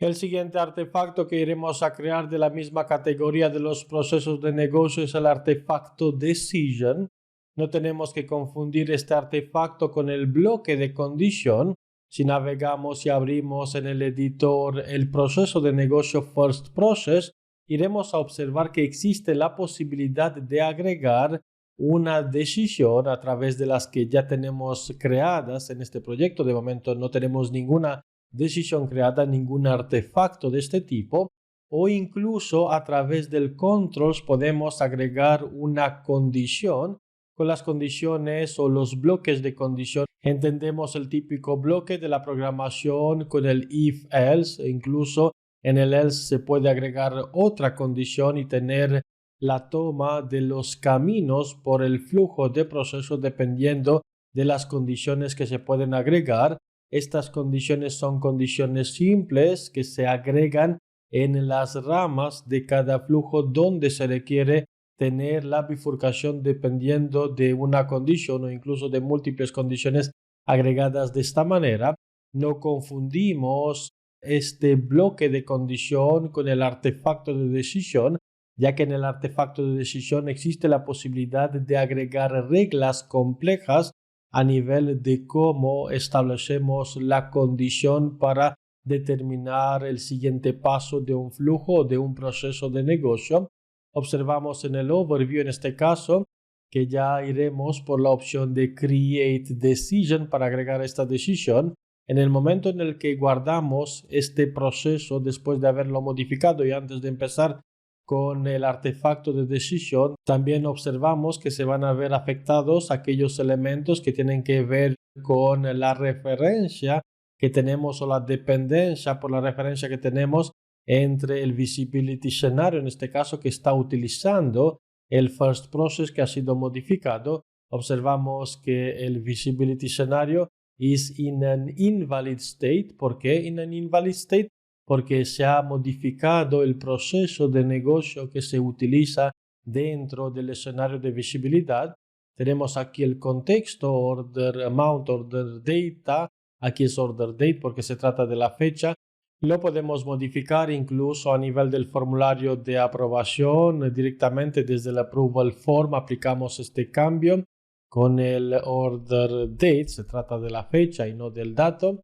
El siguiente artefacto que iremos a crear de la misma categoría de los procesos de negocio es el artefacto Decision. No tenemos que confundir este artefacto con el bloque de condición. Si navegamos y abrimos en el editor el proceso de negocio First Process, iremos a observar que existe la posibilidad de agregar una decisión a través de las que ya tenemos creadas en este proyecto. De momento no tenemos ninguna decisión creada, ningún artefacto de este tipo, o incluso a través del controls podemos agregar una condición. Con las condiciones o los bloques de condición entendemos el típico bloque de la programación con el if else, e incluso en el else se puede agregar otra condición y tener la toma de los caminos por el flujo de procesos dependiendo de las condiciones que se pueden agregar. Estas condiciones son condiciones simples que se agregan en las ramas de cada flujo donde se requiere tener la bifurcación dependiendo de una condición o incluso de múltiples condiciones agregadas de esta manera. No confundimos este bloque de condición con el artefacto de decisión, ya que en el artefacto de decisión existe la posibilidad de agregar reglas complejas a nivel de cómo establecemos la condición para determinar el siguiente paso de un flujo o de un proceso de negocio. Observamos en el overview en este caso que ya iremos por la opción de Create Decision para agregar esta decisión. En el momento en el que guardamos este proceso después de haberlo modificado y antes de empezar con el artefacto de decisión, también observamos que se van a ver afectados aquellos elementos que tienen que ver con la referencia que tenemos o la dependencia por la referencia que tenemos entre el Visibility Scenario, en este caso que está utilizando el First Process que ha sido modificado. Observamos que el Visibility Scenario is in an invalid state. ¿Por qué in an invalid state? Porque se ha modificado el proceso de negocio que se utiliza dentro del escenario de visibilidad. Tenemos aquí el contexto, order amount, order data. Aquí es order date porque se trata de la fecha. Lo podemos modificar incluso a nivel del formulario de aprobación. Directamente desde el approval form aplicamos este cambio con el order date. Se trata de la fecha y no del dato.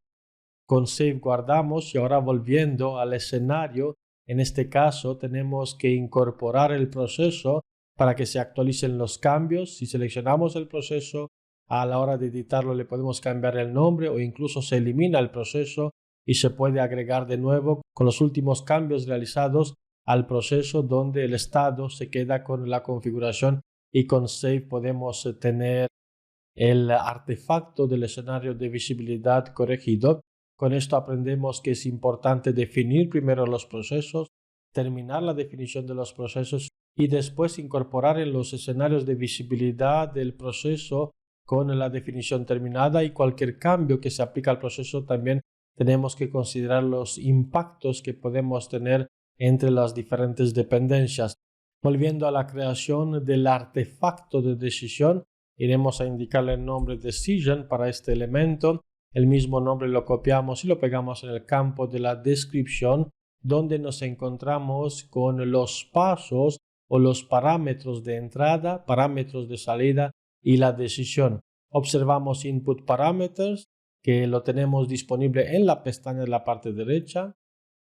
Con save guardamos y ahora volviendo al escenario, en este caso tenemos que incorporar el proceso para que se actualicen los cambios. Si seleccionamos el proceso, a la hora de editarlo le podemos cambiar el nombre o incluso se elimina el proceso y se puede agregar de nuevo con los últimos cambios realizados al proceso donde el estado se queda con la configuración y con save podemos tener el artefacto del escenario de visibilidad corregido. Con esto aprendemos que es importante definir primero los procesos, terminar la definición de los procesos y después incorporar en los escenarios de visibilidad del proceso con la definición terminada, y cualquier cambio que se aplica al proceso también tenemos que considerar los impactos que podemos tener entre las diferentes dependencias. Volviendo a la creación del artefacto de decisión, iremos a indicarle el nombre Decision para este elemento. El mismo nombre lo copiamos y lo pegamos en el campo de la descripción, donde nos encontramos con los pasos o los parámetros de entrada, parámetros de salida y la decisión. Observamos Input Parameters, que lo tenemos disponible en la pestaña de la parte derecha.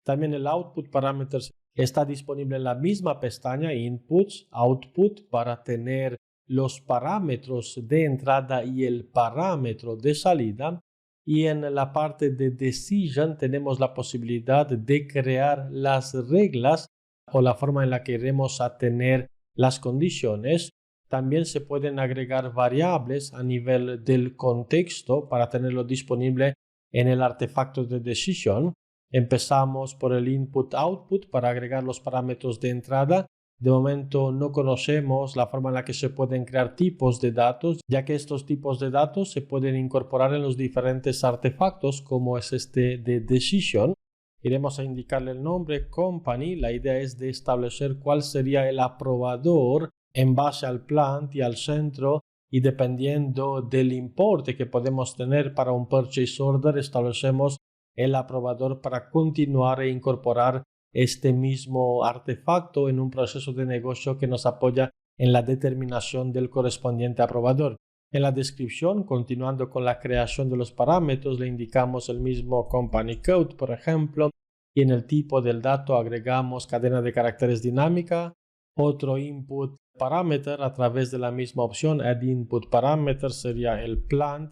También el Output Parameters está disponible en la misma pestaña, Inputs, Output, para tener los parámetros de entrada y el parámetro de salida. Y en la parte de Decision tenemos la posibilidad de crear las reglas o la forma en la que iremos a tener las condiciones. También se pueden agregar variables a nivel del contexto para tenerlo disponible en el artefacto de decisión. Empezamos por el Input-Output para agregar los parámetros de entrada. De momento no conocemos la forma en la que se pueden crear tipos de datos, ya que estos tipos de datos se pueden incorporar en los diferentes artefactos como es este de Decision. Iremos a indicarle el nombre Company. La idea es de establecer cuál sería el aprobador en base al plant y al centro, y dependiendo del importe que podemos tener para un purchase order establecemos el aprobador para continuar e incorporar este mismo artefacto en un proceso de negocio que nos apoya en la determinación del correspondiente aprobador. En la descripción, continuando con la creación de los parámetros, le indicamos el mismo company code, por ejemplo, y en el tipo del dato agregamos cadena de caracteres dinámica, otro input parameter a través de la misma opción, add input parameter sería el plant,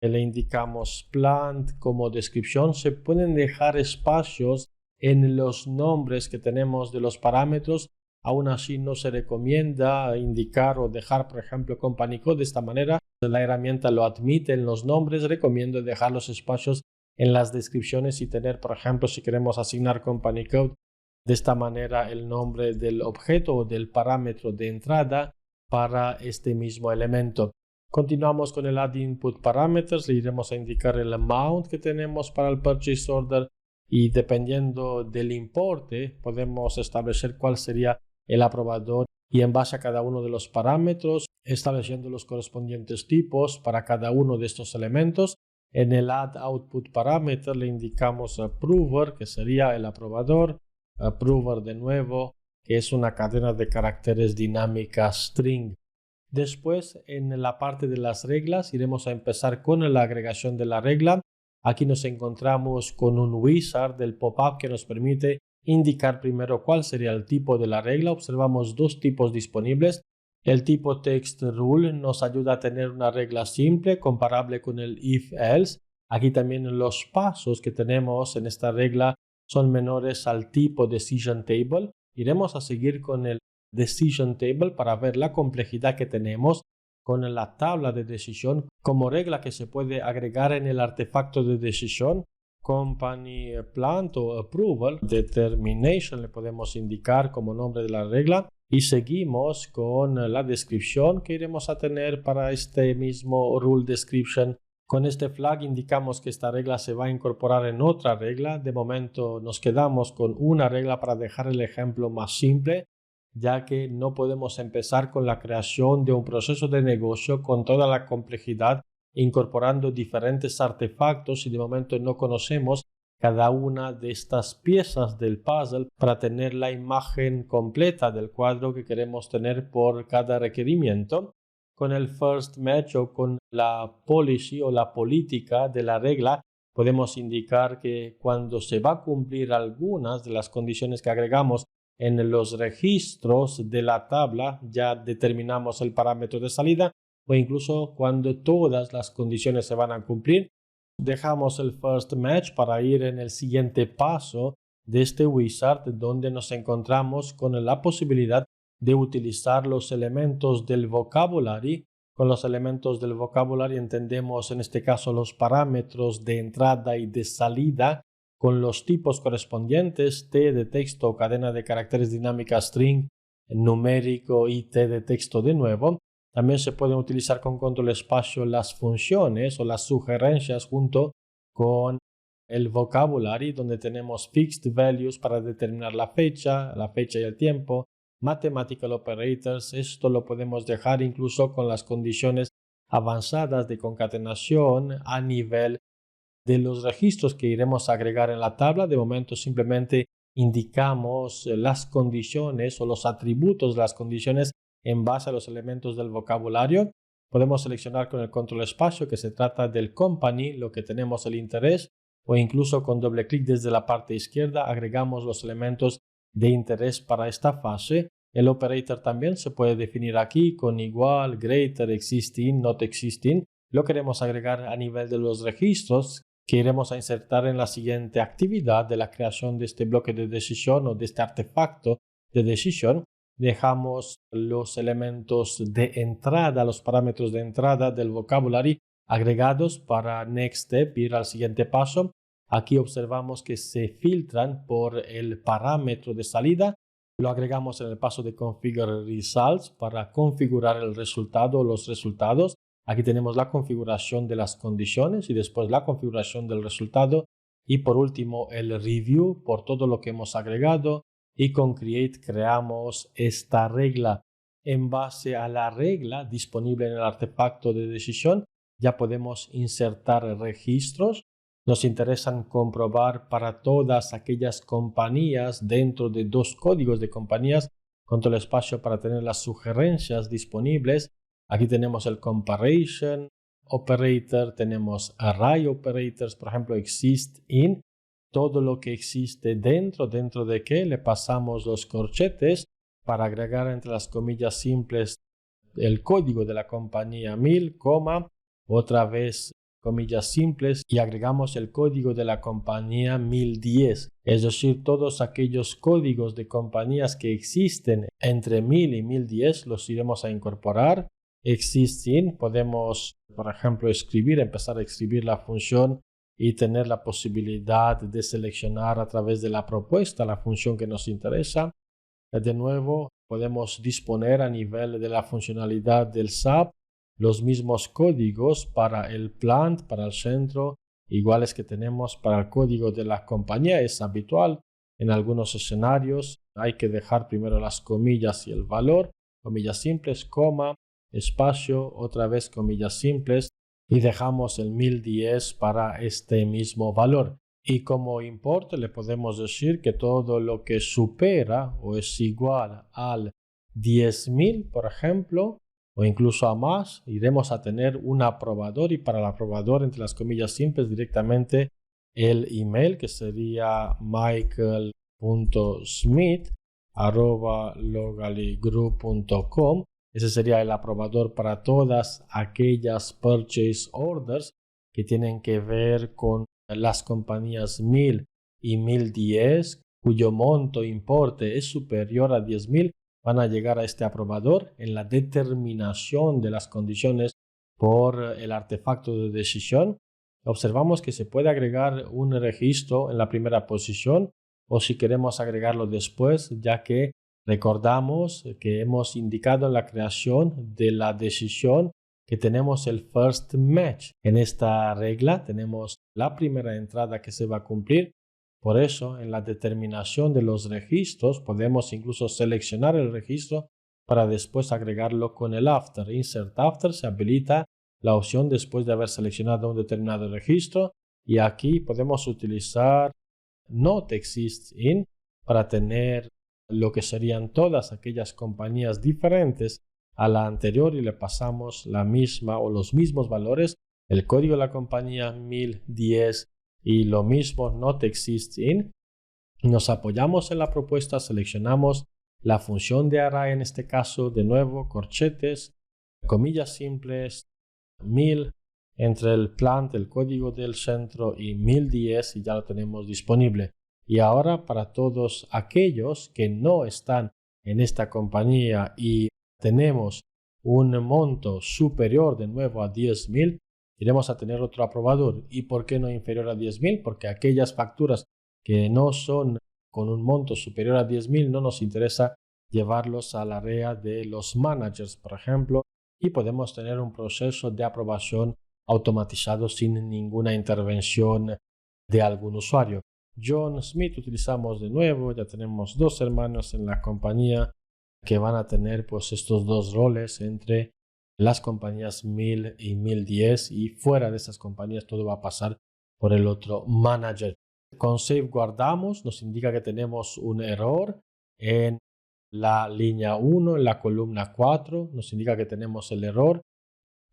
le indicamos plant como descripción. Se pueden dejar espacios en los nombres que tenemos de los parámetros. Aún así no se recomienda indicar o dejar, por ejemplo, company code de esta manera. La herramienta lo admite en los nombres. Recomiendo dejar los espacios en las descripciones y tener, por ejemplo, si queremos asignar company code, de esta manera el nombre del objeto o del parámetro de entrada para este mismo elemento. Continuamos con el add input parameters. Le iremos a indicar el amount que tenemos para el purchase order y dependiendo del importe podemos establecer cuál sería el aprobador y en base a cada uno de los parámetros estableciendo los correspondientes tipos para cada uno de estos elementos. En el add output parameter le indicamos approver, que sería el aprobador, approver de nuevo, que es una cadena de caracteres dinámica string. Después, en la parte de las reglas, iremos a empezar con la agregación de la regla. Aquí nos encontramos con un wizard del pop-up que nos permite indicar primero cuál sería el tipo de la regla. Observamos dos tipos disponibles. El tipo text rule nos ayuda a tener una regla simple comparable con el if-else. Aquí también los pasos que tenemos en esta regla son menores al tipo decision table. Iremos a seguir con el decision table para ver la complejidad que tenemos con la tabla de decisión como regla que se puede agregar en el artefacto de decisión. Company plant o approval determination le podemos indicar como nombre de la regla y seguimos con la descripción que iremos a tener para este mismo rule description. Con este flag indicamos que esta regla se va a incorporar en otra regla. De momento nos quedamos con una regla para dejar el ejemplo más simple, ya que no podemos empezar con la creación de un proceso de negocio con toda la complejidad, incorporando diferentes artefactos y de momento no conocemos cada una de estas piezas del puzzle para tener la imagen completa del cuadro que queremos tener por cada requerimiento. Con el first match o con la policy o la política de la regla podemos indicar que cuando se va a cumplir algunas de las condiciones que agregamos en los registros de la tabla, ya determinamos el parámetro de salida, o incluso cuando todas las condiciones se van a cumplir, dejamos el first match para ir en el siguiente paso de este wizard, donde nos encontramos con la posibilidad de utilizar los elementos del vocabulary. Con los elementos del vocabulary entendemos en este caso los parámetros de entrada y de salida con los tipos correspondientes, T de texto o cadena de caracteres dinámica string, numérico y T de texto de nuevo. También se pueden utilizar con control espacio las funciones o las sugerencias junto con el vocabulary, donde tenemos fixed values para determinar la fecha y el tiempo, mathematical operators. Esto lo podemos dejar incluso con las condiciones avanzadas de concatenación a nivel de los registros que iremos a agregar en la tabla. De momento simplemente indicamos las condiciones o los atributos de las condiciones en base a los elementos del vocabulario. Podemos seleccionar con el control espacio que se trata del company, lo que tenemos el interés, o incluso con doble clic desde la parte izquierda agregamos los elementos de interés para esta fase. El operator también se puede definir aquí con igual, greater, existing, not existing. Lo queremos agregar a nivel de los registros que iremos a insertar en la siguiente actividad de la creación de este bloque de decisión o de este artefacto de decisión. Dejamos los elementos de entrada, los parámetros de entrada del vocabulary agregados para next step, ir al siguiente paso. Aquí observamos que se filtran por el parámetro de salida. Lo agregamos en el paso de configure results para configurar el resultado o los resultados. Aquí tenemos la configuración de las condiciones y después la configuración del resultado. Y por último el review por todo lo que hemos agregado. Y con create creamos esta regla. En base a la regla disponible en el artefacto de decisión ya podemos insertar registros. Nos interesan comprobar para todas aquellas compañías dentro de dos códigos de compañías con todo el espacio para tener las sugerencias disponibles. Aquí tenemos el comparison operator, tenemos array operators, por ejemplo, exist in, todo lo que existe dentro de que le pasamos los corchetes para agregar entre las comillas simples el código de la compañía 1000, otra vez comillas simples y agregamos el código de la compañía 1010, es decir, todos aquellos códigos de compañías que existen entre 1000 y 1010 los iremos a incorporar. Existing, podemos, por ejemplo, empezar a escribir la función y tener la posibilidad de seleccionar a través de la propuesta la función que nos interesa. De nuevo, podemos disponer a nivel de la funcionalidad del SAP los mismos códigos para el plant, para el centro, iguales que tenemos para el código de la compañía. Es habitual en algunos escenarios. Hay que dejar primero las comillas y el valor, comillas simples, coma, espacio, otra vez comillas simples y dejamos el 1010 para este mismo valor. Y como import le podemos decir que todo lo que supera o es igual al 10.000, por ejemplo, o incluso a más, iremos a tener un aprobador y para el aprobador entre las comillas simples directamente el email que sería michael.smith@logaligroup.com. Ese sería el aprobador para todas aquellas purchase orders que tienen que ver con las compañías 1000 y 1010 cuyo monto importe es superior a 10.000 van a llegar a este aprobador en la determinación de las condiciones por el artefacto de decisión. Observamos que se puede agregar un registro en la primera posición o si queremos agregarlo después, ya que recordamos que hemos indicado en la creación de la decisión que tenemos el first match. En esta regla tenemos la primera entrada que se va a cumplir. Por eso, en la determinación de los registros, podemos incluso seleccionar el registro para después agregarlo con el after. Insert after se habilita la opción después de haber seleccionado un determinado registro y aquí podemos utilizar not exists in para tener lo que serían todas aquellas compañías diferentes a la anterior y le pasamos la misma o los mismos valores, el código de la compañía 1010 y lo mismo not exists in. Nos apoyamos en la propuesta, seleccionamos la función de array en este caso, de nuevo corchetes, comillas simples, 1000 entre el plant, el código del centro y 1010 y ya lo tenemos disponible. Y ahora para todos aquellos que no están en esta compañía y tenemos un monto superior de nuevo a 10.000, iremos a tener otro aprobador. ¿Y por qué no inferior a 10.000? Porque aquellas facturas que no son con un monto superior a 10.000 no nos interesa llevarlos al área de los managers, por ejemplo, y podemos tener un proceso de aprobación automatizado sin ninguna intervención de algún usuario. John Smith utilizamos de nuevo, ya tenemos dos hermanos en la compañía que van a tener pues estos dos roles entre las compañías 1000 y 1010 y fuera de esas compañías todo va a pasar por el otro manager. Con save guardamos, nos indica que tenemos un error en la línea 1, en la columna 4, nos indica que tenemos el error.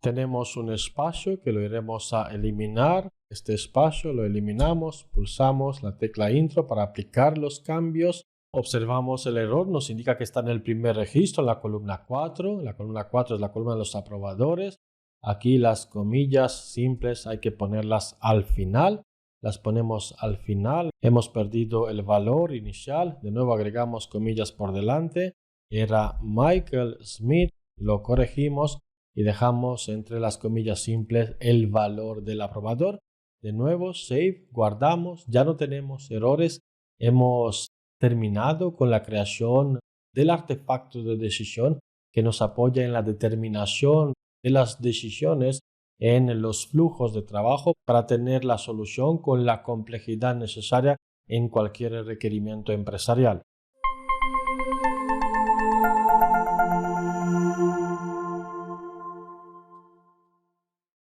Tenemos un espacio que lo iremos a eliminar. Este espacio lo eliminamos, pulsamos la tecla intro para aplicar los cambios. Observamos el error, nos indica que está en el primer registro, en la columna 4. La columna 4 es la columna de los aprobadores. Aquí las comillas simples hay que ponerlas al final. Las ponemos al final. Hemos perdido el valor inicial. De nuevo agregamos comillas por delante. Era Michael Smith. Lo corregimos y dejamos entre las comillas simples el valor del aprobador. De nuevo, save, guardamos. Ya no tenemos errores. Hemos terminado con la creación del artefacto de decisión que nos apoya en la determinación de las decisiones en los flujos de trabajo para tener la solución con la complejidad necesaria en cualquier requerimiento empresarial.